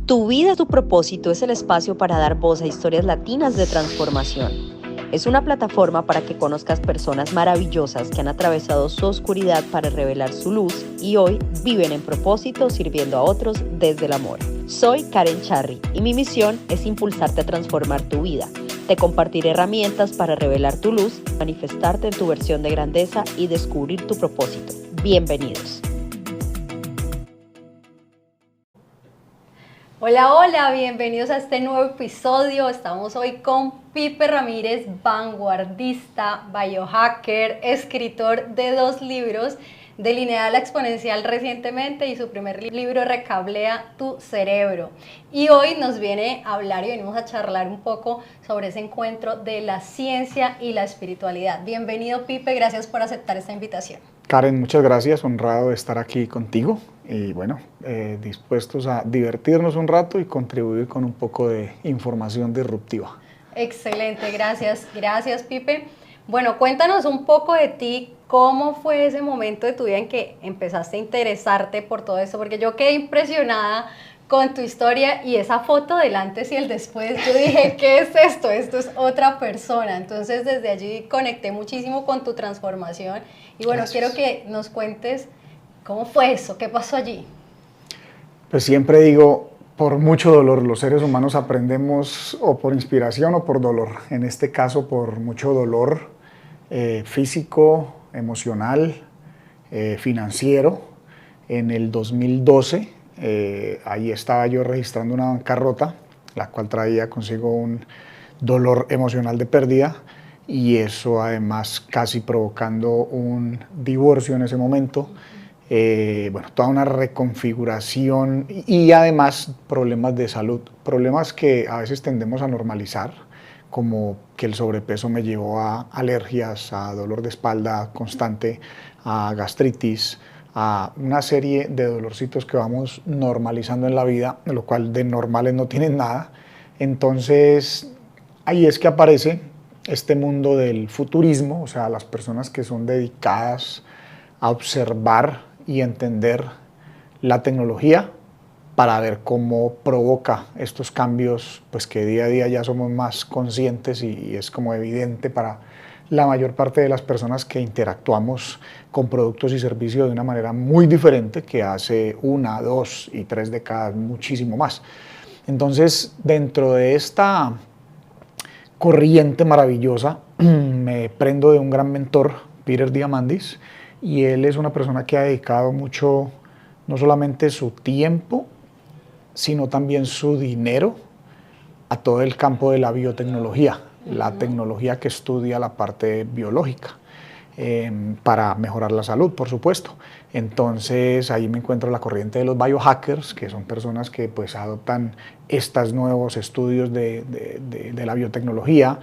Tu vida, tu propósito es el espacio para dar voz a historias latinas de transformación. Es una plataforma para que conozcas personas maravillosas que han atravesado su oscuridad para revelar su luz y hoy viven en propósito sirviendo a otros desde el amor. Soy Karen Charry y mi misión es impulsarte a transformar tu vida. Te compartiré herramientas para revelar tu luz, manifestarte en tu versión de grandeza y descubrir tu propósito. Bienvenidos. Hola, hola, bienvenidos a este nuevo episodio. Estamos hoy con Pipe Ramírez, vanguardista, biohacker, escritor de 2 libros, Delineada la Exponencial recientemente y su primer libro, Recablea tu Cerebro. Y hoy nos viene a hablar y venimos a charlar un poco sobre ese encuentro de la ciencia y la espiritualidad. Bienvenido, Pipe, gracias por aceptar esta invitación. Karen, muchas gracias, honrado de estar aquí contigo y bueno, dispuestos a divertirnos un rato y contribuir con un poco de información disruptiva. Excelente, gracias Pipe. Bueno, cuéntanos un poco de ti, cómo fue ese momento de tu vida en que empezaste a interesarte por todo esto, porque yo quedé impresionada con tu historia y esa foto del antes y el después. Yo dije, ¿qué es esto? Esto es otra persona. Entonces desde allí conecté muchísimo con tu transformación y bueno, Gracias. quiero que nos cuentes cómo fue eso, qué pasó allí. Pues siempre digo, por mucho dolor, los seres humanos aprendemos o por inspiración o por dolor. En este caso, por mucho dolor físico, emocional, financiero. En el 2012, ahí estaba yo registrando una bancarrota, la cual traía consigo un dolor emocional de pérdida y eso además casi provocando un divorcio en ese momento. Bueno, toda una reconfiguración y además problemas de salud, problemas que a veces tendemos a normalizar, como que el sobrepeso me llevó a alergias, a dolor de espalda constante, a gastritis, a una serie de dolorcitos que vamos normalizando en la vida, lo cual de normales no tienen nada. Entonces, ahí es que aparece este mundo del futurismo, o sea, las personas que son dedicadas a observar y entender la tecnología para ver cómo provoca estos cambios, pues que día a día ya somos más conscientes y es como evidente para la mayor parte de las personas que interactuamos con productos y servicios de una manera muy diferente que hace 1, 2 y 3 décadas, muchísimo más. Entonces, dentro de esta corriente maravillosa, me prendo de un gran mentor, Peter Diamandis, y él es una persona que ha dedicado mucho, no solamente su tiempo, sino también su dinero a todo el campo de la biotecnología, la tecnología que estudia la parte biológica, para mejorar la salud, por supuesto. Entonces ahí me encuentro la corriente de los biohackers, que son personas que pues adoptan estos nuevos estudios de la biotecnología,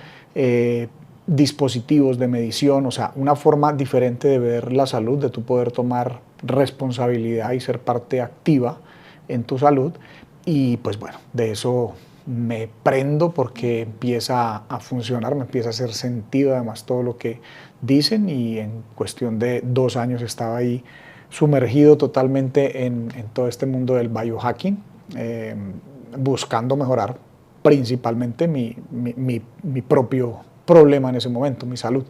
dispositivos de medición, o sea, una forma diferente de ver la salud, de tu poder tomar responsabilidad y ser parte activa en tu salud. Y pues bueno, de eso me prendo porque empieza a funcionar, me empieza a hacer sentido además todo lo que dicen y en cuestión de 2 años estaba ahí sumergido totalmente en todo este mundo del biohacking, buscando mejorar principalmente mi propio problema en ese momento, mi salud.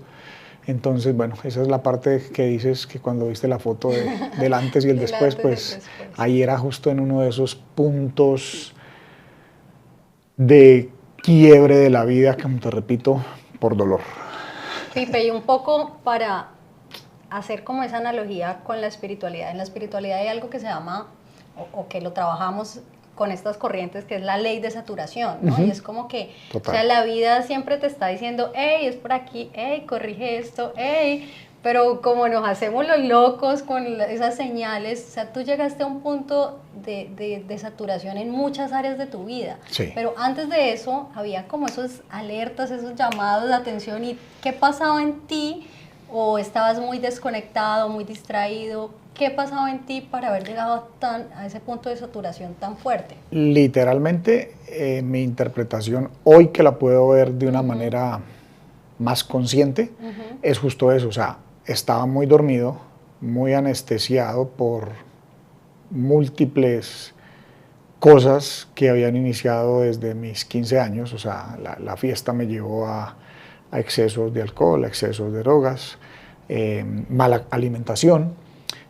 Entonces, bueno, esa es la parte que dices que cuando viste la foto del antes y el después, pues ahí era justo en uno de esos puntos de quiebre de la vida, como te repito, por dolor. Pipe, y un poco para hacer como esa analogía con la espiritualidad. En la espiritualidad hay algo que se llama, o que lo trabajamos con estas corrientes, que es la ley de saturación, ¿no? Y es como que, Total. o sea, la vida siempre te está diciendo, hey, es por aquí, hey, corrige esto, hey, pero como nos hacemos los locos con esas señales, o sea, tú llegaste a un punto de saturación en muchas áreas de tu vida. Sí. Pero antes de eso, había como esos alertas, esos llamados de atención, y ¿qué pasaba en ti? ¿O estabas muy desconectado, muy distraído? ¿Qué pasaba en ti para haber llegado a ese punto de saturación tan fuerte? Literalmente, mi interpretación, hoy que la puedo ver de una manera más consciente, es justo eso. O sea, estaba muy dormido, muy anestesiado por múltiples cosas que habían iniciado desde mis 15 años, o sea, la fiesta me llevó a excesos de alcohol, a excesos de drogas, mala alimentación.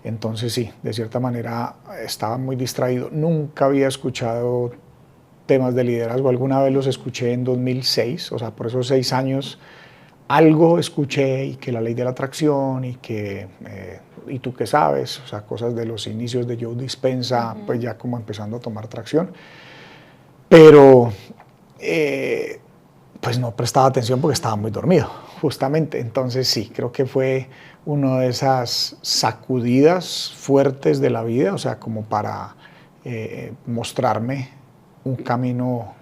Entonces sí, de cierta manera estaba muy distraído. Nunca había escuchado temas de liderazgo, alguna vez los escuché en 2006, o sea, por esos 6 años algo escuché, y que la ley de la atracción, y que, ¿y tú qué sabes? O sea, cosas de los inicios de Joe Dispenza, pues ya como empezando a tomar tracción. Pero pues no prestaba atención porque estaba muy dormido, justamente. Entonces sí, creo que fue una de esas sacudidas fuertes de la vida, o sea, como para mostrarme un camino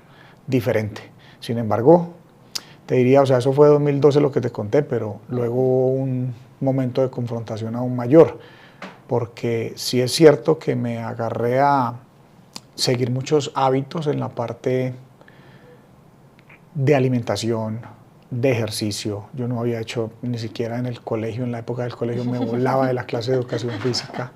diferente. Sin embargo, te diría, o sea, eso fue 2012 lo que te conté, pero luego hubo un momento de confrontación aún mayor, porque sí es cierto que me agarré a seguir muchos hábitos en la parte de alimentación, de ejercicio. Yo no había hecho ni siquiera en el colegio, en la época del colegio me volaba de la clase de educación física.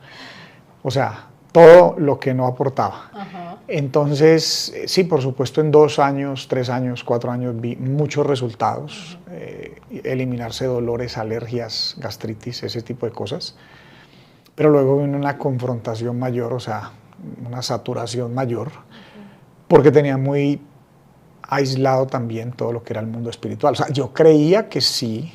O sea, todo lo que no aportaba. Ajá. Entonces, sí, por supuesto, en 2 años, 3 años, 4 años vi muchos resultados. Eliminarse dolores, alergias, gastritis, ese tipo de cosas. Pero luego vino una confrontación mayor, o sea, una saturación mayor, porque tenía muy aislado también todo lo que era el mundo espiritual. O sea, yo creía que sí,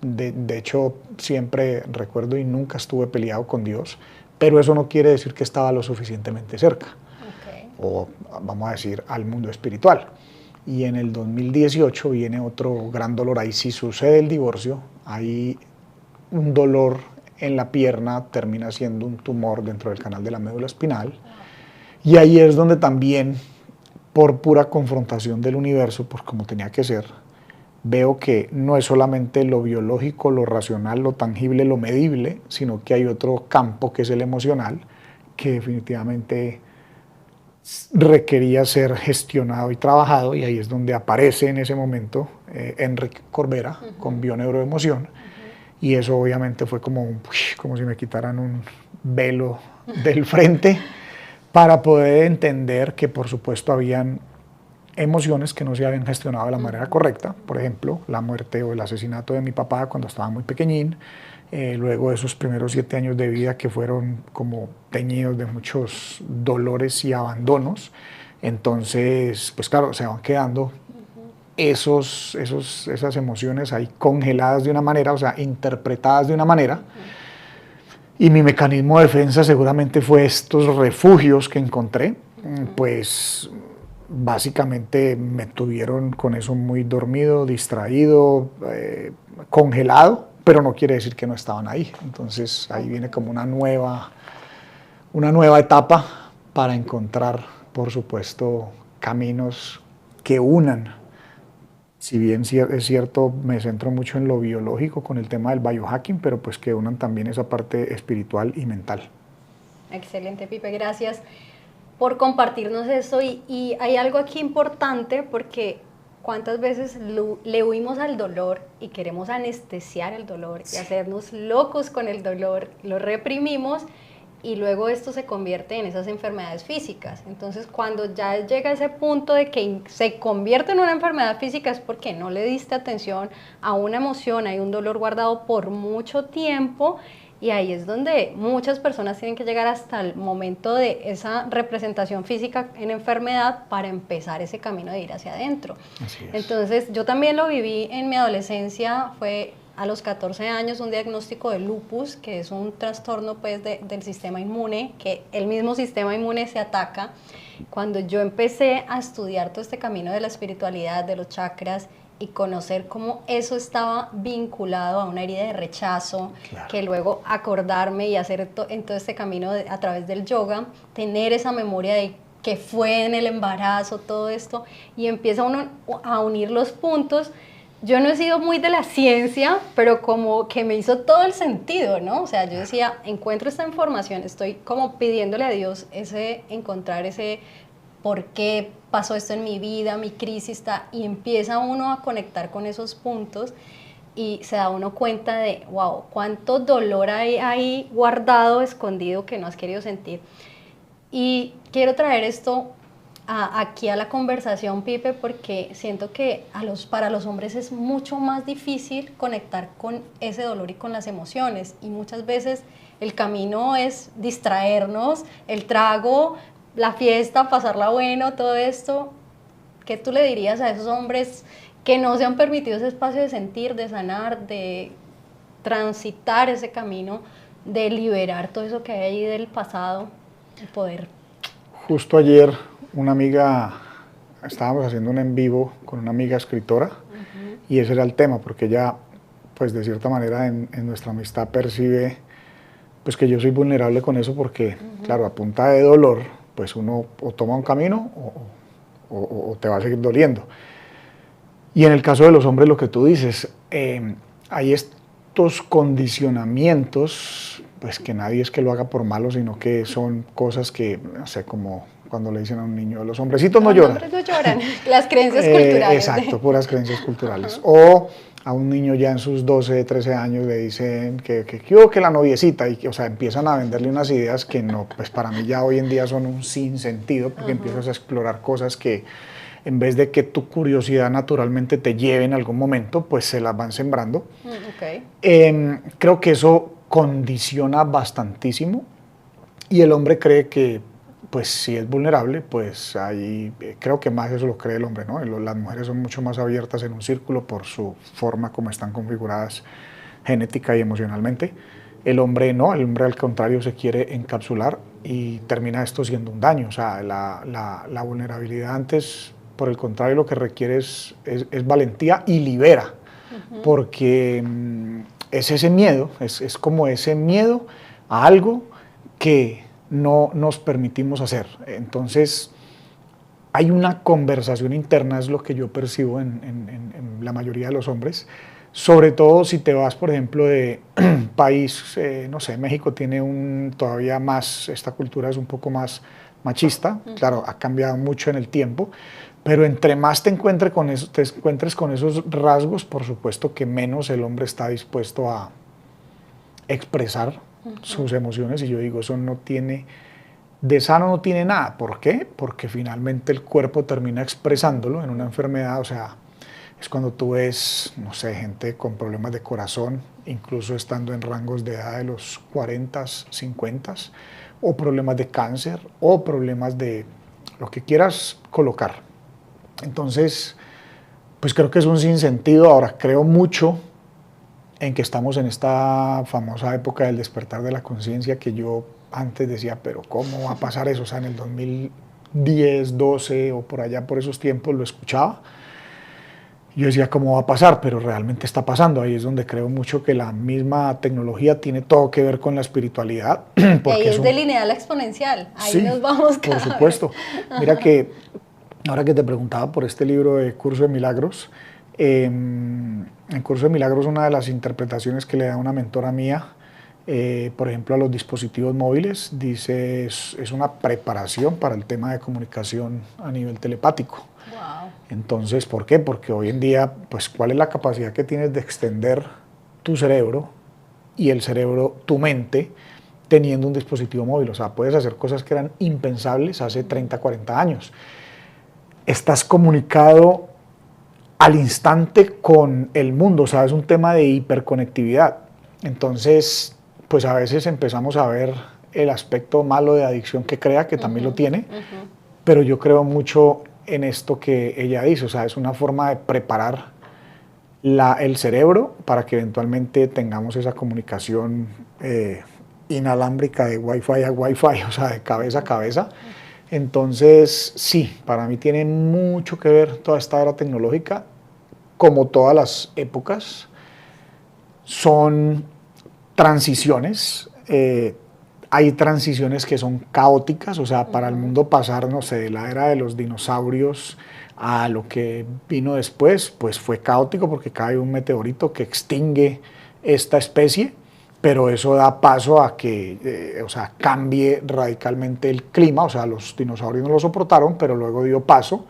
de hecho siempre recuerdo y nunca estuve peleado con Dios, pero eso no quiere decir que estaba lo suficientemente cerca, o vamos a decir, al mundo espiritual. Y en el 2018 viene otro gran dolor, ahí sí sucede el divorcio, hay un dolor en la pierna, termina siendo un tumor dentro del canal de la médula espinal, y ahí es donde también, por pura confrontación del universo, pues como tenía que ser, veo que no es solamente lo biológico, lo racional, lo tangible, lo medible, sino que hay otro campo que es el emocional, que definitivamente requería ser gestionado y trabajado, y ahí es donde aparece en ese momento Enrique Corbera con Bioneuroemoción, y eso obviamente fue como si me quitaran un velo del frente, para poder entender que por supuesto habían emociones que no se habían gestionado de la manera correcta. Por ejemplo, la muerte o el asesinato de mi papá cuando estaba muy pequeñín, luego esos primeros 7 años de vida que fueron como teñidos de muchos dolores y abandonos. Entonces, pues claro, se van quedando esas emociones ahí congeladas de una manera, o sea, interpretadas de una manera. Y mi mecanismo de defensa seguramente fue estos refugios que encontré, pues básicamente me tuvieron con eso muy dormido, distraído, congelado, pero no quiere decir que no estaban ahí. Entonces ahí viene como una nueva etapa para encontrar, por supuesto, caminos que unan. Si bien es cierto, me centro mucho en lo biológico con el tema del biohacking, pero pues que unan también esa parte espiritual y mental. Excelente, Pipe, gracias por compartirnos eso. Y hay algo aquí importante, porque cuántas veces le huimos al dolor y queremos anestesiar el dolor y hacernos locos con el dolor, lo reprimimos, y luego esto se convierte en esas enfermedades físicas. Entonces, cuando ya llega ese punto de que se convierte en una enfermedad física, es porque no le diste atención a una emoción, hay un dolor guardado por mucho tiempo, y ahí es donde muchas personas tienen que llegar hasta el momento de esa representación física en enfermedad para empezar ese camino de ir hacia adentro. Así es. Entonces, yo también lo viví en mi adolescencia, fue a los 14 años un diagnóstico de lupus, que es un trastorno pues del sistema inmune, que el mismo sistema inmune se ataca. Cuando yo empecé a estudiar todo este camino de la espiritualidad, de los chakras, y conocer cómo eso estaba vinculado a una herida de rechazo, claro, que luego acordarme y hacer en todo este camino a través del yoga, tener esa memoria de que fue en el embarazo, todo esto, y empieza uno a unir los puntos. Yo no he sido muy de la ciencia, pero como que me hizo todo el sentido, ¿no? O sea, yo decía, encuentro esta información, estoy como pidiéndole a Dios encontrar ese por qué pasó esto en mi vida, mi crisis está, y empieza uno a conectar con esos puntos y se da uno cuenta de, wow, cuánto dolor hay ahí guardado, escondido, que no has querido sentir. Y quiero traer esto aquí a la conversación, Pipe, porque siento que para los hombres es mucho más difícil conectar con ese dolor y con las emociones, y muchas veces el camino es distraernos, el trago, la fiesta, pasarla bueno, todo esto. ¿Qué tú le dirías a esos hombres que no se han permitido ese espacio de sentir, de sanar, de transitar ese camino, de liberar todo eso que hay ahí del pasado, y poder? Justo ayer una amiga, estábamos haciendo un en vivo con una amiga escritora, y ese era el tema, porque ella, pues de cierta manera en nuestra amistad percibe pues que yo soy vulnerable con eso, porque claro, a punta de dolor, pues uno o toma un camino o te va a seguir doliendo. Y en el caso de los hombres, lo que tú dices, hay estos condicionamientos, pues que nadie es que lo haga por malo, sino que son cosas que, no sé, como cuando le dicen a un niño, los hombrecitos no lloran. Los hombres no lloran, las creencias culturales. Exacto, puras creencias culturales. O a un niño ya en sus 12, 13 años le dicen que la noviecita, y que, o sea, empiezan a venderle unas ideas que no, pues para mí ya hoy en día son un sinsentido, porque empiezas a explorar cosas que en vez de que tu curiosidad naturalmente te lleve en algún momento, pues se las van sembrando. Creo que eso condiciona bastantísimo, y el hombre cree que pues si es vulnerable, pues ahí creo que más eso lo cree el hombre, ¿no? Las mujeres son mucho más abiertas en un círculo por su forma como están configuradas genética y emocionalmente. El hombre no, el hombre al contrario se quiere encapsular y termina esto siendo un daño. O sea, la vulnerabilidad antes, por el contrario, lo que requiere es valentía y libera, porque es ese miedo, es como ese miedo a algo que no nos permitimos hacer. Entonces, hay una conversación interna, es lo que yo percibo en la mayoría de los hombres, sobre todo si te vas, por ejemplo, de país, no sé, México tiene todavía más, esta cultura es un poco más machista, claro, ha cambiado mucho en el tiempo, pero entre más te encuentres con esos rasgos, por supuesto que menos el hombre está dispuesto a expresar sus emociones, y yo digo, eso no tiene, de sano no tiene nada. ¿Por qué? Porque finalmente el cuerpo termina expresándolo en una enfermedad. O sea, es cuando tú ves, no sé, gente con problemas de corazón, incluso estando en rangos de edad de los 40, 50, o problemas de cáncer, o problemas de lo que quieras colocar. Entonces, pues creo que es un sinsentido. Ahora, creo mucho en que estamos en esta famosa época del despertar de la conciencia, que yo antes decía, pero ¿cómo va a pasar eso? O sea, en el 2010, 12 o por allá, por esos tiempos lo escuchaba. Yo decía, ¿cómo va a pasar? Pero realmente está pasando. Ahí es donde creo mucho que la misma tecnología tiene todo que ver con la espiritualidad. Ahí es de lineal a exponencial. Ahí sí, nos vamos cada por supuesto. Vez. Mira que, ahora que te preguntaba por este libro de Curso de Milagros, en Curso de Milagros, una de las interpretaciones que le da una mentora mía, por ejemplo, a los dispositivos móviles, dice es una preparación para el tema de comunicación a nivel telepático. Wow. Entonces, ¿por qué? Porque hoy en día, pues, ¿cuál es la capacidad que tienes de extender tu cerebro y el cerebro, tu mente, teniendo un dispositivo móvil? O sea, puedes hacer cosas que eran impensables hace 30, 40 años. Estás comunicado al instante con el mundo, o sea, es un tema de hiperconectividad. Entonces, pues a veces empezamos a ver el aspecto malo de adicción que crea, que también lo tiene, pero yo creo mucho en esto que ella dice, o sea, es una forma de preparar el cerebro para que eventualmente tengamos esa comunicación inalámbrica de Wi-Fi a Wi-Fi, o sea, de cabeza a cabeza. Entonces, sí, para mí tiene mucho que ver toda esta era tecnológica, como todas las épocas, son transiciones. Hay transiciones que son caóticas, o sea, para el mundo pasar, no sé, de la era de los dinosaurios a lo que vino después, pues fue caótico porque cae un meteorito que extingue esta especie, pero eso da paso a que, o sea, cambie radicalmente el clima. O sea, los dinosaurios no lo soportaron, pero luego dio paso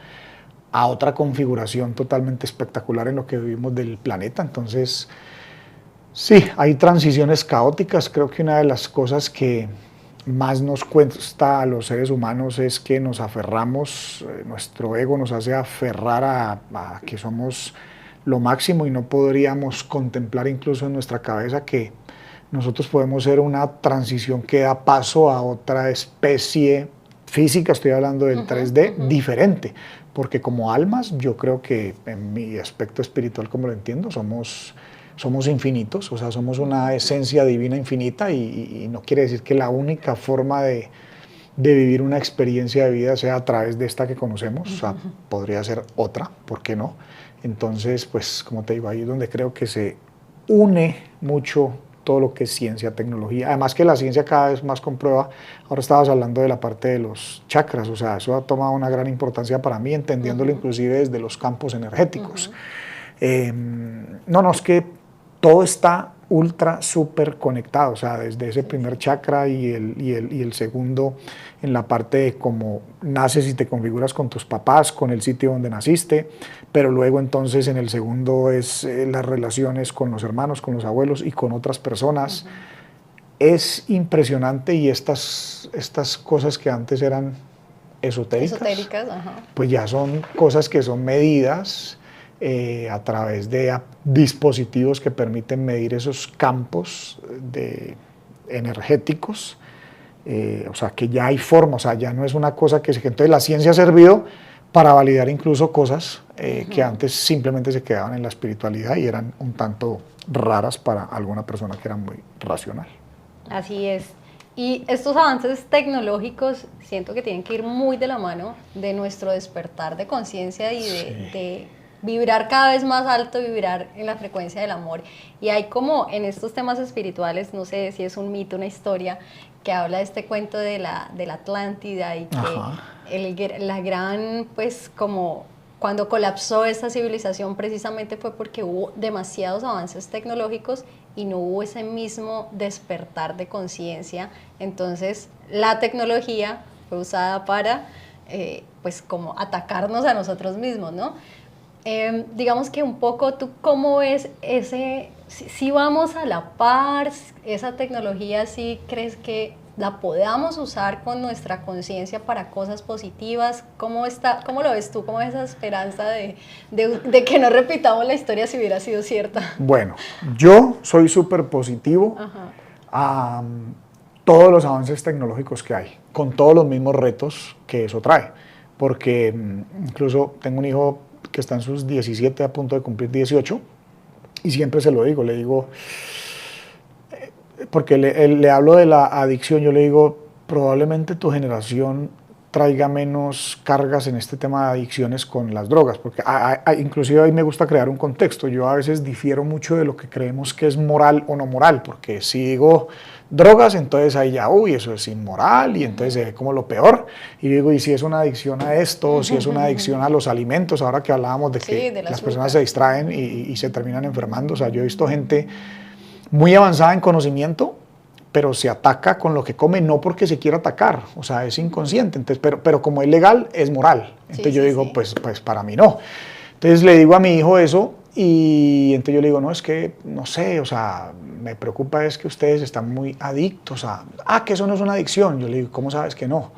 a otra configuración totalmente espectacular en lo que vivimos del planeta. Entonces, sí, hay transiciones caóticas. Creo que una de las cosas que más nos cuesta a los seres humanos es que nos aferramos, nuestro ego nos hace aferrar a que somos lo máximo y no podríamos contemplar incluso en nuestra cabeza que nosotros podemos ser una transición que da paso a otra especie física, estoy hablando del 3D, diferente, porque como almas yo creo que en mi aspecto espiritual, como lo entiendo, somos infinitos, o sea, somos una esencia divina infinita y no quiere decir que la única forma de vivir una experiencia de vida sea a través de esta que conocemos, o sea, podría ser otra, ¿por qué no? Entonces, pues, como te digo, ahí es donde creo que se une mucho todo lo que es ciencia, tecnología, además que la ciencia cada vez más comprueba, ahora estabas hablando de la parte de los chakras, o sea, eso ha tomado una gran importancia para mí, entendiéndolo inclusive desde los campos energéticos. No, es que todo está ultra, súper conectado, o sea, desde ese primer chakra y el segundo en la parte de cómo naces y te configuras con tus papás, con el sitio donde naciste, pero luego entonces en el segundo es las relaciones con los hermanos, con los abuelos y con otras personas. Es impresionante y estas cosas que antes eran esotéricas, pues ya son cosas que son medidas a través de dispositivos que permiten medir esos campos energéticos, o sea que ya hay forma, o sea ya no es una cosa que entonces la ciencia ha servido para validar incluso cosas que antes simplemente se quedaban en la espiritualidad y eran un tanto raras para alguna persona que era muy racional. Así es. Y estos avances tecnológicos siento que tienen que ir muy de la mano de nuestro despertar de conciencia y de vibrar cada vez más alto, vibrar en la frecuencia del amor. Y hay como en estos temas espirituales, no sé si es un mito, una historia, que habla de este cuento de la Atlántida y que la gran, pues como cuando colapsó esta civilización precisamente fue porque hubo demasiados avances tecnológicos y no hubo ese mismo despertar de conciencia. Entonces la tecnología fue usada para pues como atacarnos a nosotros mismos, ¿no? Digamos que un poco, ¿tú cómo ves si vamos a la par, esa tecnología, si crees que la podamos usar con nuestra conciencia para cosas positivas? ¿Cómo lo ves tú? ¿Cómo es esa esperanza de que no repitamos la historia si hubiera sido cierta? Bueno, yo soy súper positivo a todos los avances tecnológicos que hay, con todos los mismos retos que eso trae, porque incluso tengo un hijo que está en sus 17, a punto de cumplir 18, y siempre se lo digo, le digo, porque le hablo de la adicción, yo le digo, probablemente tu generación traiga menos cargas en este tema de adicciones con las drogas, porque inclusive ahí me gusta crear un contexto. Yo a veces difiero mucho de lo que creemos que es moral o no moral, porque si digo drogas, entonces ahí ya, eso es inmoral y entonces se ve como lo peor. Y digo, y si es una adicción a esto, o si es una adicción a los alimentos, ahora que hablábamos de que las personas se distraen y se terminan enfermando. O sea, yo he visto gente muy avanzada en conocimiento, pero se ataca con lo que come, no porque se quiera atacar, o sea, es inconsciente, entonces, pero como es legal, es moral. Entonces yo digo, pues para mí no. Entonces le digo a mi hijo eso, y entonces yo le digo, no, es que, no sé, o sea, me preocupa es que ustedes están muy adictos a, que eso no es una adicción. Yo le digo, ¿cómo sabes que no?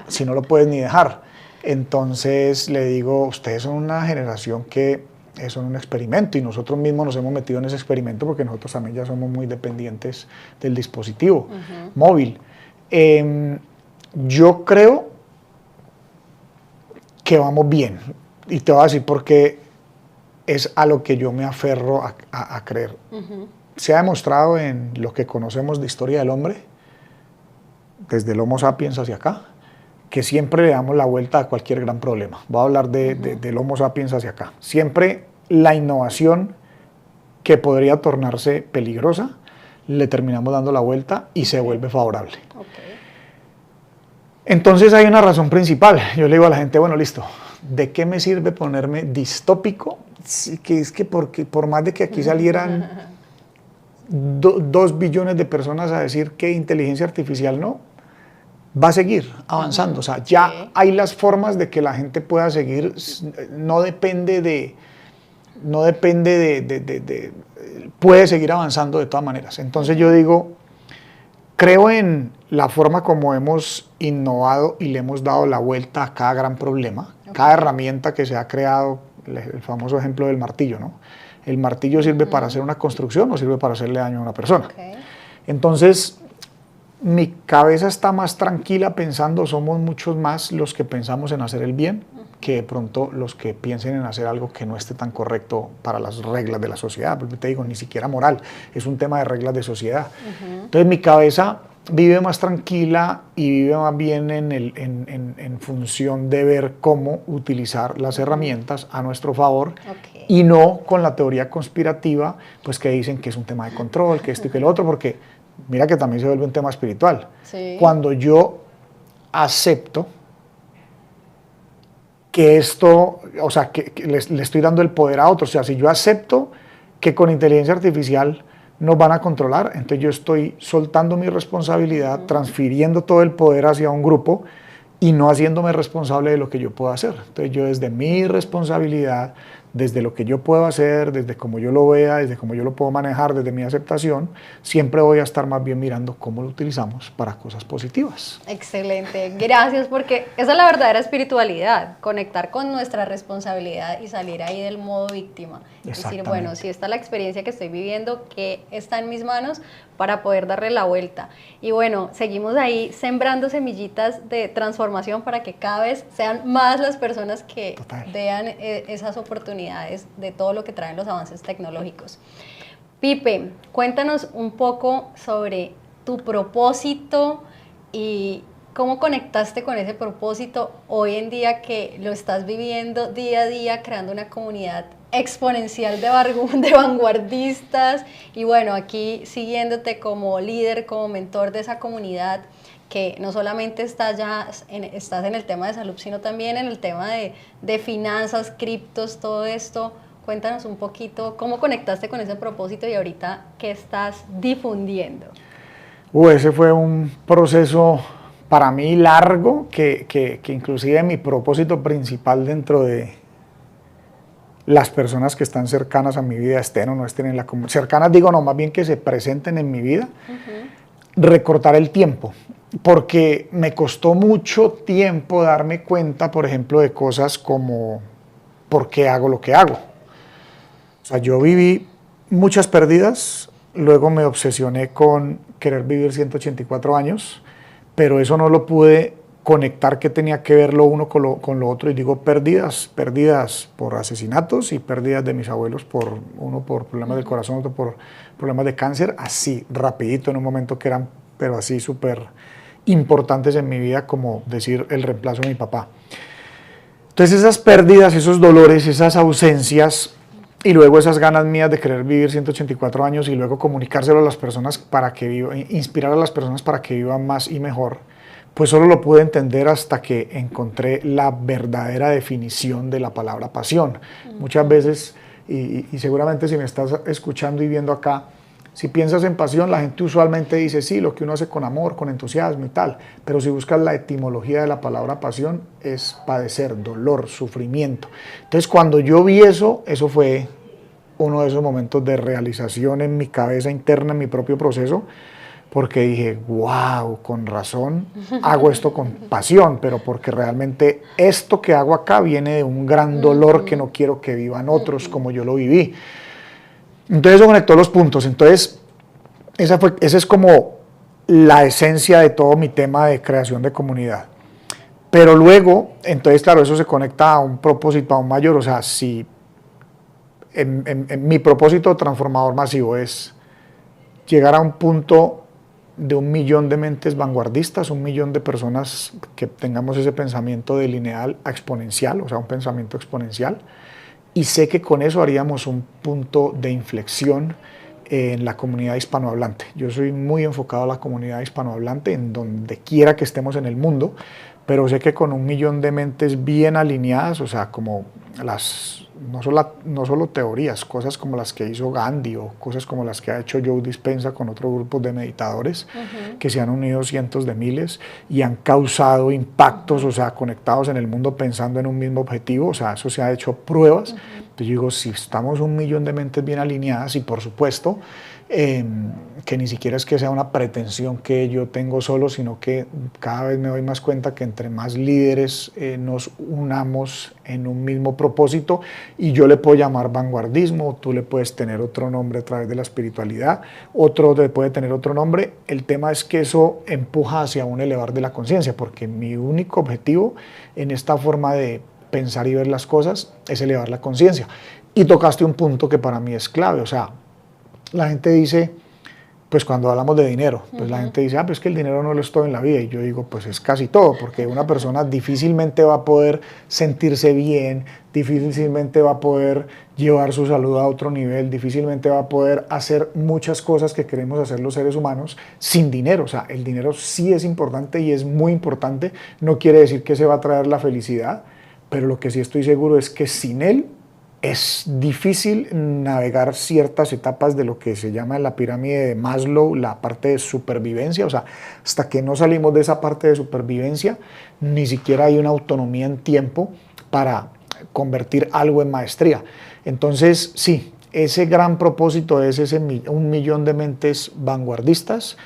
Si no lo puedes ni dejar. Entonces le digo, ustedes son una generación que son un experimento y nosotros mismos nos hemos metido en ese experimento porque nosotros también ya somos muy dependientes del dispositivo móvil. Yo creo que vamos bien y te voy a decir por qué es a lo que yo me aferro a creer. Se ha demostrado en lo que conocemos de historia del hombre, desde el Homo sapiens hacia acá, que siempre le damos la vuelta a cualquier gran problema. Voy a hablar del Homo sapiens hacia acá. Siempre la innovación que podría tornarse peligrosa, le terminamos dando la vuelta y se vuelve favorable. Entonces hay una razón principal. Yo le digo a la gente, bueno, listo, ¿de qué me sirve ponerme distópico? Que es que porque por más de que aquí salieran 2 billones de personas a decir que inteligencia artificial no, va a seguir avanzando. O sea, ya hay las formas de que la gente pueda seguir, no depende de puede seguir avanzando de todas maneras. Entonces yo digo, creo en la forma como hemos innovado y le hemos dado la vuelta a cada gran problema, cada herramienta que se ha creado, el famoso ejemplo del martillo, ¿no? El martillo sirve para hacer una construcción o sirve para hacerle daño a una persona. Entonces, mi cabeza está más tranquila pensando, somos muchos más los que pensamos en hacer el bien que de pronto los que piensen en hacer algo que no esté tan correcto para las reglas de la sociedad. Porque te digo, ni siquiera moral, es un tema de reglas de sociedad. Entonces mi cabeza vive más tranquila y vive más bien en función de ver cómo utilizar las herramientas a nuestro favor y no con la teoría conspirativa, pues que dicen que es un tema de control, que esto y que lo otro, porque mira que también se vuelve un tema espiritual. Sí. Cuando yo acepto que esto, o sea, que le estoy dando el poder a otros, o sea, si yo acepto que con inteligencia artificial nos van a controlar, entonces yo estoy soltando mi responsabilidad, transfiriendo todo el poder hacia un grupo y no haciéndome responsable de lo que yo puedo hacer. Entonces yo desde mi responsabilidad, desde lo que yo puedo hacer, desde cómo yo lo vea, desde cómo yo lo puedo manejar, desde mi aceptación, siempre voy a estar más bien mirando cómo lo utilizamos para cosas positivas. Excelente, gracias, porque esa es la verdadera espiritualidad, conectar con nuestra responsabilidad y salir ahí del modo víctima. Es decir, bueno, si esta es la experiencia que estoy viviendo, que está en mis manos para poder darle la vuelta. Y bueno, seguimos ahí sembrando semillitas de transformación para que cada vez sean más las personas que vean esas oportunidades de todo lo que traen los avances tecnológicos. Pipe, cuéntanos un poco sobre tu propósito y cómo conectaste con ese propósito hoy en día que lo estás viviendo día a día, creando una comunidad exponencial de vanguardistas y bueno, aquí siguiéndote como líder, como mentor de esa comunidad que no solamente estás en el tema de salud, sino también en el tema de finanzas, criptos, todo esto. Cuéntanos un poquito cómo conectaste con ese propósito y ahorita qué estás difundiendo. Ese fue un proceso para mí largo que inclusive mi propósito principal dentro de las personas que están cercanas a mi vida, estén o no estén en la comunidad, cercanas digo no, más bien que se presenten en mi vida, recortar el tiempo, porque me costó mucho tiempo darme cuenta, por ejemplo, de cosas como ¿por qué hago lo que hago? O sea, yo viví muchas pérdidas, luego me obsesioné con querer vivir 184 años, pero eso no lo pude conectar que tenía que ver lo uno con lo otro, y digo pérdidas por asesinatos y pérdidas de mis abuelos, uno por problemas del corazón, otro por problemas de cáncer, así rapidito en un momento que eran, pero así súper importantes en mi vida, como decir el reemplazo de mi papá. Entonces esas pérdidas, esos dolores, esas ausencias y luego esas ganas mías de querer vivir 184 años y luego comunicárselo a las personas para que vivan, inspirar a las personas para que vivan más y mejor, pues solo lo pude entender hasta que encontré la verdadera definición de la palabra pasión. Muchas veces, y seguramente si me estás escuchando y viendo acá, si piensas en pasión, la gente usualmente dice, sí, lo que uno hace con amor, con entusiasmo y tal, pero si buscas la etimología de la palabra pasión, es padecer, dolor, sufrimiento. Entonces, cuando yo vi eso fue uno de esos momentos de realización en mi cabeza interna, en mi propio proceso, porque dije, wow, con razón hago esto con pasión, pero porque realmente esto que hago acá viene de un gran dolor que no quiero que vivan otros como yo lo viví. Entonces eso conectó los puntos. Entonces esa es como la esencia de todo mi tema de creación de comunidad. Pero luego, entonces claro, eso se conecta a un propósito aún mayor. O sea, si en mi propósito transformador masivo es llegar a un punto de 1 millón de mentes vanguardistas, 1 millón de personas que tengamos ese pensamiento de lineal a exponencial, o sea, un pensamiento exponencial, y sé que con eso haríamos un punto de inflexión en la comunidad hispanohablante. Yo soy muy enfocado a la comunidad hispanohablante en donde quiera que estemos en el mundo, pero sé que con 1 millón de mentes bien alineadas, o sea, como no solo teorías, cosas como las que hizo Gandhi o cosas como las que ha hecho Joe Dispenza con otros grupos de meditadores que se han unido cientos de miles y han causado impactos, o sea, conectados en el mundo pensando en un mismo objetivo, o sea, eso se ha hecho pruebas. Entonces yo digo, si estamos 1 millón de mentes bien alineadas y por supuesto que ni siquiera es que sea una pretensión que yo tengo solo, sino que cada vez me doy más cuenta que entre más líderes nos unamos en un mismo propósito, y yo le puedo llamar vanguardismo, tú le puedes tener otro nombre a través de la espiritualidad, otro le puede tener otro nombre. El tema es que eso empuja hacia un elevar de la conciencia, porque mi único objetivo en esta forma de pensar y ver las cosas es elevar la conciencia. Y tocaste un punto que para mí es clave, o sea, la gente dice, pues cuando hablamos de dinero, pues la gente dice, pues que el dinero no lo es todo en la vida, y yo digo, pues es casi todo, porque una persona difícilmente va a poder sentirse bien, difícilmente va a poder llevar su salud a otro nivel, difícilmente va a poder hacer muchas cosas que queremos hacer los seres humanos sin dinero. O sea, el dinero sí es importante y es muy importante, no quiere decir que se va a traer la felicidad, pero lo que sí estoy seguro es que sin él es difícil navegar ciertas etapas de lo que se llama la pirámide de Maslow, la parte de supervivencia. O sea, hasta que no salimos de esa parte de supervivencia, ni siquiera hay una autonomía en tiempo para convertir algo en maestría. Entonces, sí, ese gran propósito es un millón de mentes vanguardistas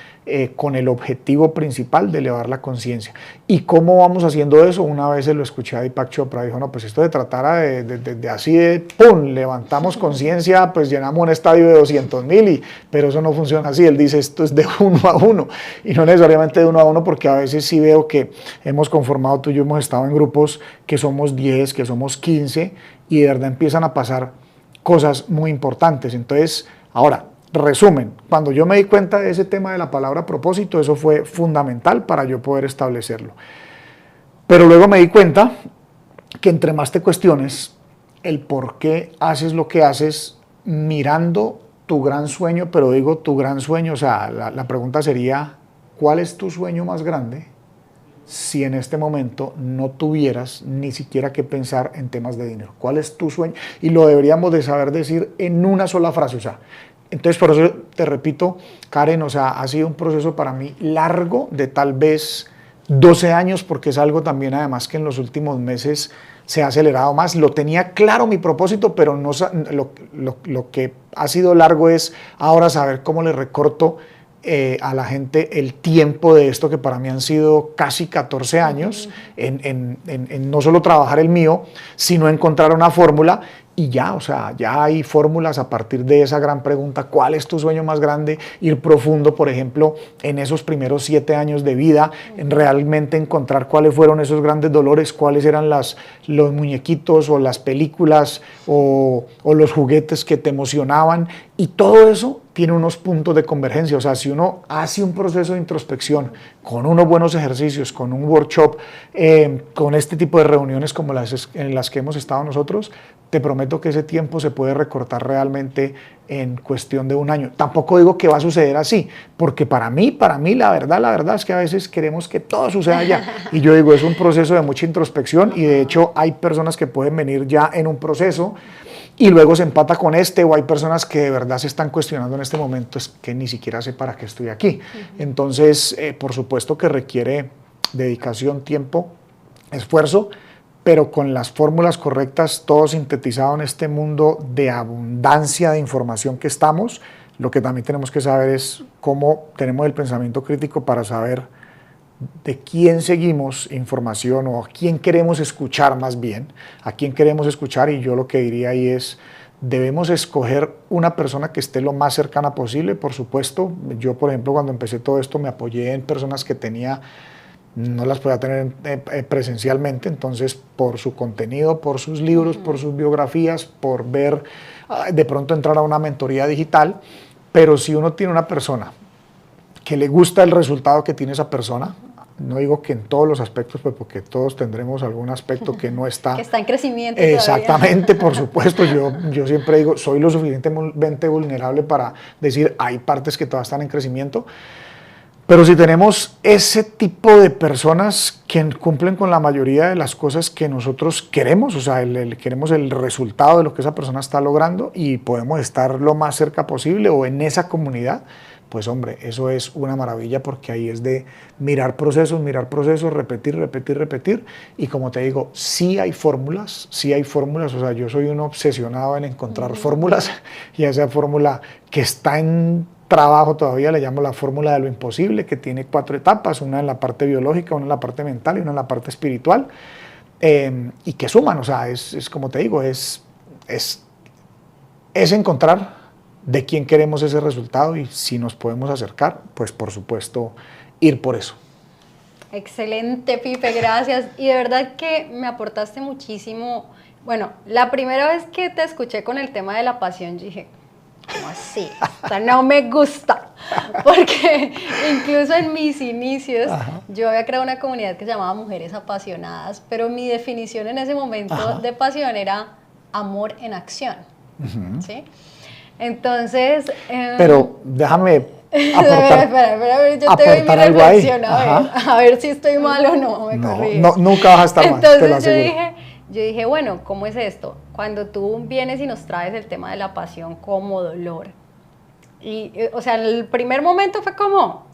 con el objetivo principal de elevar la conciencia. ¿Y cómo vamos haciendo eso? Una vez se lo escuché a Deepak Chopra, dijo, no, pues esto se tratara de así de, ¡pum!, levantamos conciencia, pues llenamos un estadio de 200,000, pero eso no funciona así. Él dice, esto es de uno a uno, y no necesariamente de uno a uno, porque a veces sí veo que hemos conformado, tú y yo hemos estado en grupos que somos 10, que somos 15, y de verdad empiezan a pasar cosas muy importantes. Entonces, ahora, resumen, cuando yo me di cuenta de ese tema de la palabra propósito, eso fue fundamental para yo poder establecerlo. Pero luego me di cuenta que entre más te cuestiones el por qué haces lo que haces, mirando tu gran sueño, pero digo tu gran sueño, o sea, la pregunta sería, ¿cuál es tu sueño más grande si en este momento no tuvieras ni siquiera que pensar en temas de dinero? ¿Cuál es tu sueño? Y lo deberíamos de saber decir en una sola frase, o sea, entonces por eso te repito, Karen, o sea, ha sido un proceso para mí largo, de tal vez 12 años, porque es algo también además que en los últimos meses se ha acelerado más. Lo tenía claro mi propósito, pero no, lo que ha sido largo es ahora saber cómo le recorto a la gente el tiempo de esto, que para mí han sido casi 14 años, en no solo trabajar el mío, sino encontrar una fórmula. Y ya, o sea, ya hay fórmulas a partir de esa gran pregunta, ¿cuál es tu sueño más grande? Ir profundo, por ejemplo, en esos primeros 7 años de vida, en realmente encontrar cuáles fueron esos grandes dolores, cuáles eran los muñequitos o las películas o los juguetes que te emocionaban, y todo eso tiene unos puntos de convergencia. O sea, si uno hace un proceso de introspección con unos buenos ejercicios, con un workshop, con este tipo de reuniones como en las que hemos estado nosotros, te prometo que ese tiempo se puede recortar realmente en cuestión de un año. Tampoco digo que va a suceder así, porque para mí la verdad es que a veces queremos que todo suceda ya. Y yo digo, es un proceso de mucha introspección, y de hecho hay personas que pueden venir ya en un proceso y luego se empata con o hay personas que de verdad se están cuestionando en este momento, es que ni siquiera sé para qué estoy aquí. Entonces, por supuesto que requiere dedicación, tiempo, esfuerzo, pero con las fórmulas correctas, todo sintetizado en este mundo de abundancia de información que estamos. Lo que también tenemos que saber es cómo tenemos el pensamiento crítico para saber de quién seguimos información, o a quién queremos escuchar, más bien, a quién queremos escuchar. Y yo lo que diría ahí es, debemos escoger una persona que esté lo más cercana posible, por supuesto. Yo, por ejemplo, cuando empecé todo esto me apoyé en personas que no las podía tener presencialmente, entonces por su contenido, por sus libros, por sus biografías, por ver, de pronto entrar a una mentoría digital. Pero si uno tiene una persona que le gusta el resultado que tiene esa persona, no digo que en todos los aspectos, pues porque todos tendremos algún aspecto que no está... que está en crecimiento Exactamente, por supuesto. Yo siempre digo, soy lo suficientemente vulnerable para decir, hay partes que todavía están en crecimiento. Pero si tenemos ese tipo de personas que cumplen con la mayoría de las cosas que nosotros queremos, o sea, queremos el resultado de lo que esa persona está logrando, y podemos estar lo más cerca posible o en esa comunidad, pues hombre, eso es una maravilla, porque ahí es de mirar procesos, repetir, y como te digo, sí hay fórmulas, o sea, yo soy un obsesionado en encontrar fórmulas, y esa fórmula que está en trabajo todavía, le llamo la fórmula de lo imposible, que tiene 4 etapas, una en la parte biológica, una en la parte mental y una en la parte espiritual, y que suman, o sea, es como te digo, es encontrar de quién queremos ese resultado y si nos podemos acercar, pues por supuesto ir por eso. Excelente, Pipe, gracias. Y de verdad que me aportaste muchísimo. Bueno, la primera vez que te escuché con el tema de la pasión, dije, ¿cómo así? O sea, no me gusta. Porque incluso en mis inicios, yo había creado una comunidad que se llamaba Mujeres Apasionadas, pero mi definición en ese momento de pasión era amor en acción. ¿Sí? Entonces... pero déjame aportar, espera, yo te doy mi reflexión, a ver si estoy mal o no, no, nunca vas a estar mal, te lo aseguro. Entonces yo dije, bueno, ¿cómo es esto? Cuando tú vienes y nos traes el tema de la pasión como dolor, y, o sea, el primer momento fue como,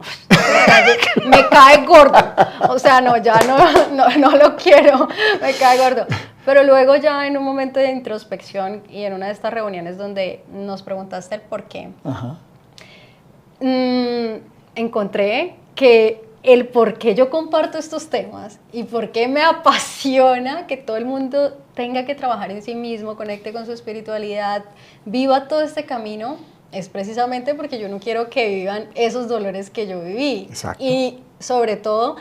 me cae gordo, o sea, no, ya no lo quiero, me cae gordo. Pero luego ya en un momento de introspección y en una de estas reuniones donde nos preguntaste el por qué, encontré que el por qué yo comparto estos temas y por qué me apasiona que todo el mundo tenga que trabajar en sí mismo, conecte con su espiritualidad, viva todo este camino, es precisamente porque yo no quiero que vivan esos dolores que yo viví. Exacto. Y sobre todo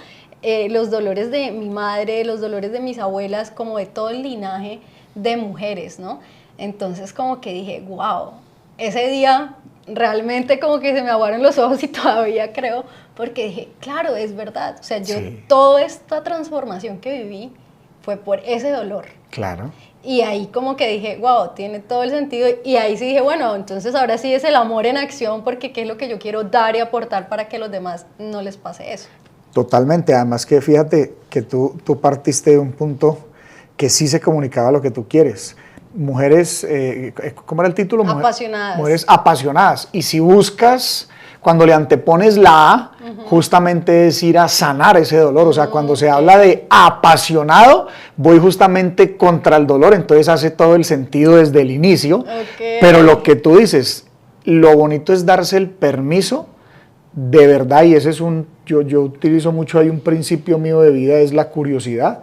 los dolores de mi madre, los dolores de mis abuelas, como de todo el linaje de mujeres, ¿no? Entonces como que dije, wow, ese día realmente como que se me aguaron los ojos y todavía creo, porque dije, claro, es verdad, o sea, yo toda esta transformación que viví fue por ese dolor. Claro. Y ahí como que dije, wow, tiene todo el sentido, y ahí sí dije, bueno, entonces ahora sí es el amor en acción, porque qué es lo que yo quiero dar y aportar para que los demás no les pase eso. Totalmente, además que fíjate que tú partiste de un punto que sí se comunicaba lo que tú quieres. Mujeres, ¿cómo era el título? Apasionadas. Mujeres apasionadas. Y si buscas, cuando le antepones la A, justamente es ir a sanar ese dolor. O sea, cuando se habla de apasionado, voy justamente contra el dolor, entonces hace todo el sentido desde el inicio. Pero lo que tú dices, lo bonito es darse el permiso de verdad, y ese es yo utilizo mucho, hay un principio mío de vida, es la curiosidad,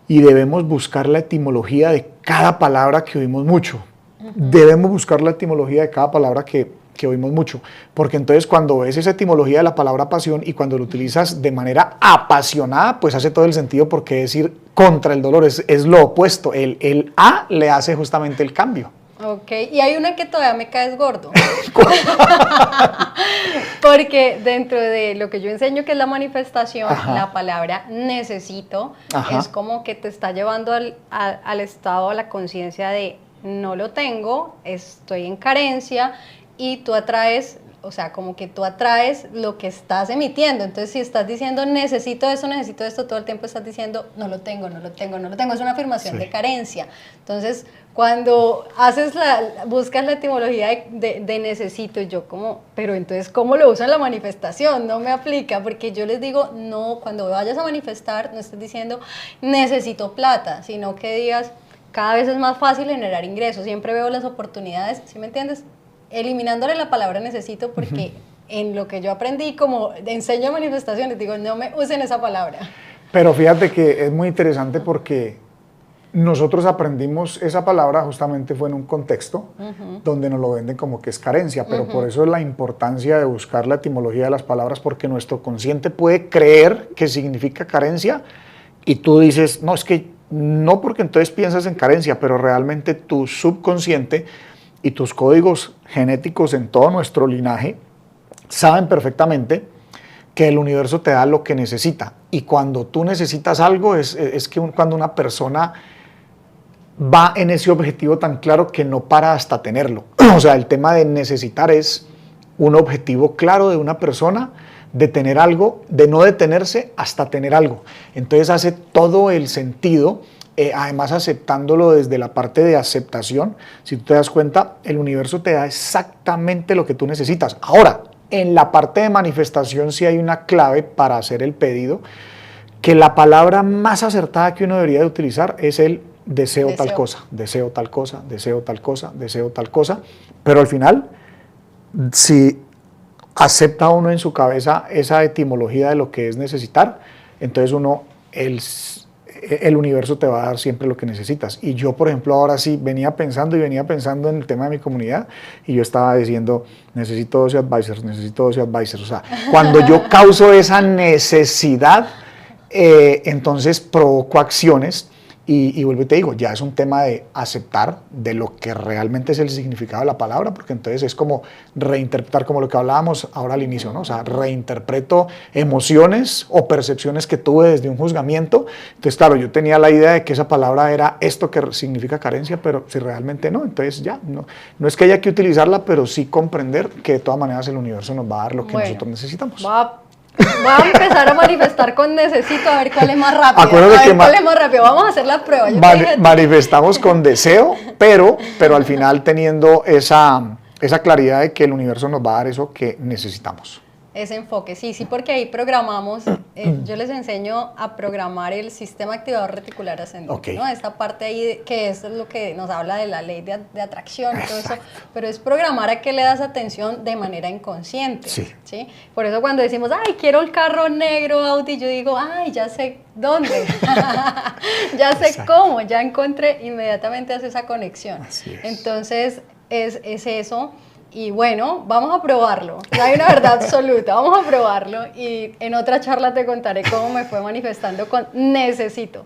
y debemos buscar la etimología de cada palabra que oímos mucho. Debemos buscar la etimología de cada palabra que oímos mucho, porque entonces cuando ves esa etimología de la palabra pasión y cuando lo utilizas de manera apasionada, pues hace todo el sentido, porque es ir contra el dolor, es lo opuesto, el A le hace justamente el cambio. Ok, y hay una que todavía me caes gordo. Porque dentro de lo que yo enseño, que es la manifestación, la palabra necesito, es como que te está llevando al estado, a la conciencia de no lo tengo, estoy en carencia, y tú atraes, o sea, como que tú atraes lo que estás emitiendo. Entonces, si estás diciendo necesito esto, todo el tiempo estás diciendo no lo tengo, es una afirmación de carencia. Entonces, cuando buscas la etimología de necesito, yo como, pero entonces, ¿cómo lo uso en la manifestación? No me aplica, porque yo les digo, no, cuando vayas a manifestar, no estés diciendo necesito plata, sino que digas, cada vez es más fácil generar ingresos, siempre veo las oportunidades, ¿sí me entiendes? Eliminándole la palabra necesito, porque en lo que yo aprendí, como enseño manifestaciones, digo, no me usen esa palabra. Pero fíjate que es muy interesante porque nosotros aprendimos esa palabra, justamente fue en un contexto donde nos lo venden como que es carencia, pero por eso es la importancia de buscar la etimología de las palabras, porque nuestro consciente puede creer que significa carencia y tú dices, no, es que no, porque entonces piensas en carencia, pero realmente tu subconsciente y tus códigos genéticos en todo nuestro linaje saben perfectamente que el universo te da lo que necesita, y cuando tú necesitas algo es que cuando una persona va en ese objetivo tan claro que no para hasta tenerlo. O sea, el tema de necesitar es un objetivo claro de una persona, de tener algo, de no detenerse hasta tener algo. Entonces hace todo el sentido. Además, aceptándolo desde la parte de aceptación, si tú te das cuenta, el universo te da exactamente lo que tú necesitas. Ahora, en la parte de manifestación sí hay una clave para hacer el pedido, que la palabra más acertada que uno debería de utilizar es el deseo tal cosa, deseo tal cosa, deseo tal cosa, deseo tal cosa, pero al final, si acepta uno en su cabeza esa etimología de lo que es necesitar, entonces el universo te va a dar siempre lo que necesitas. Y yo, por ejemplo, ahora sí venía pensando en el tema de mi comunidad y yo estaba diciendo, necesito 12 advisors, necesito 12 advisors. O sea, cuando yo causo esa necesidad, entonces provoco acciones y vuelvo y te digo, ya es un tema de aceptar de lo que realmente es el significado de la palabra, porque entonces es como reinterpretar, como lo que hablábamos ahora al inicio, ¿no? O sea, reinterpreto emociones o percepciones que tuve desde un juzgamiento. Entonces, claro, yo tenía la idea de que esa palabra era esto que significa carencia, pero si realmente no, entonces ya, no es que haya que utilizarla, pero sí comprender que de todas maneras el universo nos va a dar lo que nosotros necesitamos. Voy a empezar a manifestar con necesito, a ver cuál es más rápido. Cuál es más rápido. Vamos a hacer la prueba. Manifestamos con deseo, pero al final teniendo esa claridad de que el universo nos va a dar eso que necesitamos. Ese enfoque, sí, porque ahí programamos, yo les enseño a programar el sistema activador reticular ascendente, ¿no? Esta parte ahí que es lo que nos habla de la ley de atracción y todo eso, pero es programar a qué le das atención de manera inconsciente, ¿sí? Por eso cuando decimos, ay, quiero el carro negro Audi, yo digo, ay, ya sé dónde, ya sé cómo, ya encontré, inmediatamente hace esa conexión. Entonces, es eso. Y bueno, vamos a probarlo, no hay una verdad absoluta, vamos a probarlo y en otra charla te contaré cómo me fue manifestando con necesito.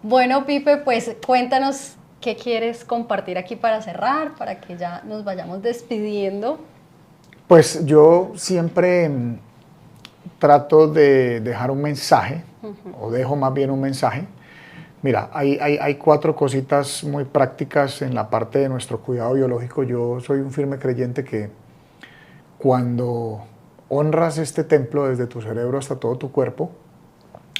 Bueno, Pipe, pues cuéntanos qué quieres compartir aquí para cerrar, para que ya nos vayamos despidiendo. Pues yo siempre trato de dejar un mensaje, o dejo más bien un mensaje. Mira, hay 4 cositas muy prácticas en la parte de nuestro cuidado biológico. Yo soy un firme creyente que cuando honras este templo desde tu cerebro hasta todo tu cuerpo,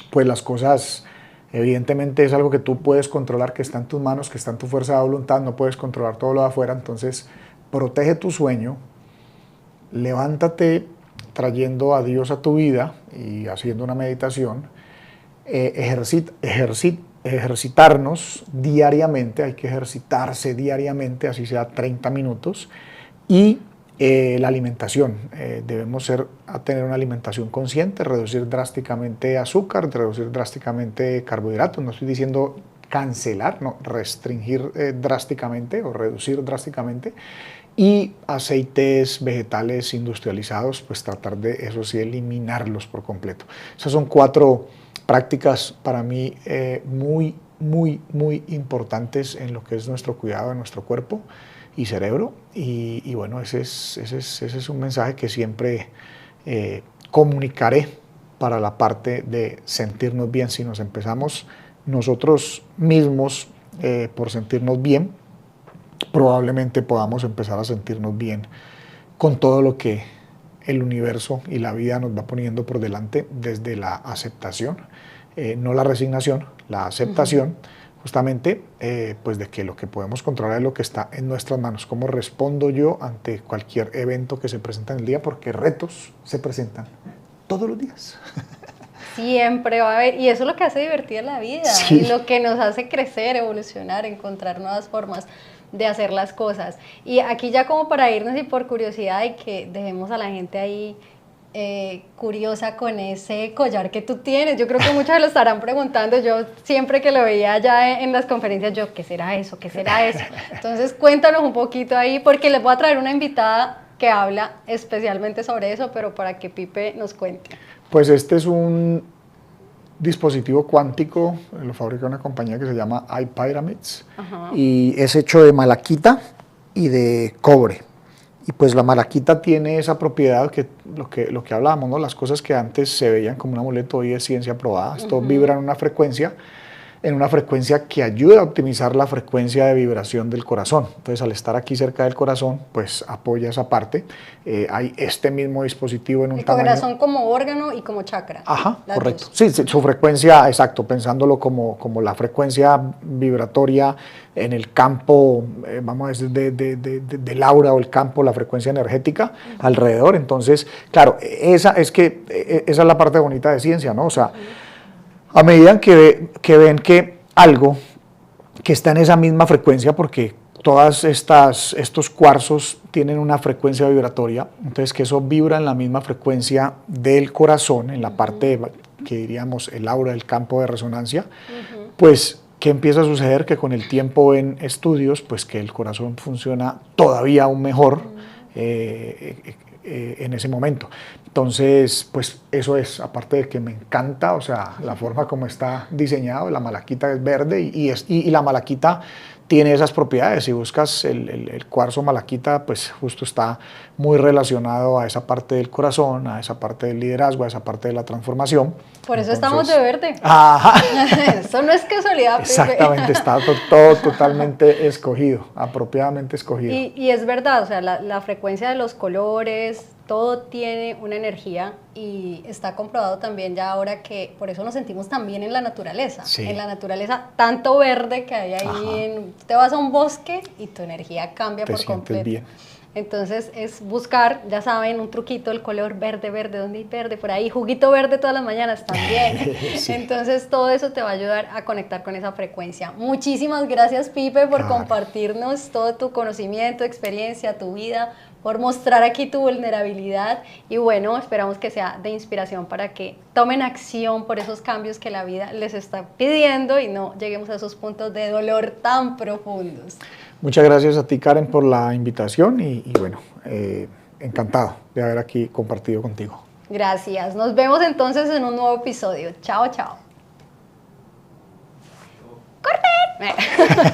pues las cosas, evidentemente es algo que tú puedes controlar, que está en tus manos, que está en tu fuerza de voluntad, no puedes controlar todo lo de afuera, entonces protege tu sueño, levántate trayendo a Dios a tu vida y haciendo una meditación, ejercitarnos diariamente, hay que ejercitarse diariamente, así sea 30 minutos, y la alimentación, debemos tener una alimentación consciente, reducir drásticamente azúcar, reducir drásticamente carbohidratos, no estoy diciendo cancelar, no, restringir drásticamente o reducir drásticamente, y aceites vegetales industrializados, pues tratar de, eso sí, eliminarlos por completo. Esas son 4 prácticas para mí muy, muy, muy importantes en lo que es nuestro cuidado de nuestro cuerpo y cerebro. Y bueno, ese es un mensaje que siempre comunicaré para la parte de sentirnos bien. Si nos empezamos nosotros mismos por sentirnos bien, probablemente podamos empezar a sentirnos bien con todo lo que el universo y la vida nos va poniendo por delante desde la aceptación, no la resignación, la aceptación, justamente pues de que lo que podemos controlar es lo que está en nuestras manos. ¿Cómo respondo yo ante cualquier evento que se presenta en el día? Porque retos se presentan todos los días. Siempre va a haber, y eso es lo que hace divertida la vida, y lo que nos hace crecer, evolucionar, encontrar nuevas formas de hacer las cosas. Y aquí ya como para irnos y por curiosidad y que dejemos a la gente ahí curiosa con ese collar que tú tienes, yo creo que muchos lo estarán preguntando, yo siempre que lo veía ya en las conferencias, yo, ¿qué será eso? ¿Qué será eso? Entonces cuéntanos un poquito ahí, porque les voy a traer una invitada que habla especialmente sobre eso, pero para que Pipe nos cuente. Pues este es un dispositivo cuántico, lo fabrica una compañía que se llama iPyramids, y es hecho de malaquita y de cobre. Y pues la malaquita tiene esa propiedad que lo que hablábamos, ¿no? Las cosas que antes se veían como un amuleto hoy es ciencia probada. Esto vibra en una frecuencia que ayuda a optimizar la frecuencia de vibración del corazón. Entonces, al estar aquí cerca del corazón, pues apoya esa parte. Hay este mismo dispositivo en un tamaño... El corazón como órgano y como chakra. Ajá, correcto. Sí, su frecuencia, exacto, pensándolo como la frecuencia vibratoria en el campo, vamos a decir, del aura o el campo, la frecuencia energética alrededor. Entonces, claro, esa es la parte bonita de ciencia, ¿no? O sea, a medida que ven que algo que está en esa misma frecuencia, porque estos cuarzos tienen una frecuencia vibratoria, entonces que eso vibra en la misma frecuencia del corazón, en la parte que diríamos el aura del campo de resonancia, pues ¿qué empieza a suceder? Que con el tiempo en estudios, pues que el corazón funciona todavía aún mejor en ese momento. Entonces, pues eso es, aparte de que me encanta, o sea, la forma como está diseñado, la malaquita es verde y la malaquita tiene esas propiedades. Si buscas el cuarzo malaquita, pues justo está muy relacionado a esa parte del corazón, a esa parte del liderazgo, a esa parte de la transformación. Por eso estamos de verde. Ajá. Eso no es casualidad. Exactamente, está todo totalmente escogido, apropiadamente escogido. Y es verdad, o sea, la frecuencia de los colores, todo tiene una energía y está comprobado también ya ahora que por eso nos sentimos tan bien en la naturaleza. Sí. En la naturaleza, tanto verde que hay ahí, te vas a un bosque y tu energía cambia por completo. Bien. Entonces es buscar, ya saben, un truquito, el color verde, ¿dónde hay verde? Por ahí, juguito verde todas las mañanas también. Sí. Entonces todo eso te va a ayudar a conectar con esa frecuencia. Muchísimas gracias, Pipe, por compartirnos todo tu conocimiento, experiencia, tu vida, por mostrar aquí tu vulnerabilidad y bueno, esperamos que sea de inspiración para que tomen acción por esos cambios que la vida les está pidiendo y no lleguemos a esos puntos de dolor tan profundos. Muchas gracias a ti, Karen, por la invitación y bueno, encantado de haber aquí compartido contigo. Gracias. Nos vemos entonces en un nuevo episodio. Chao, chao. ¡Corten!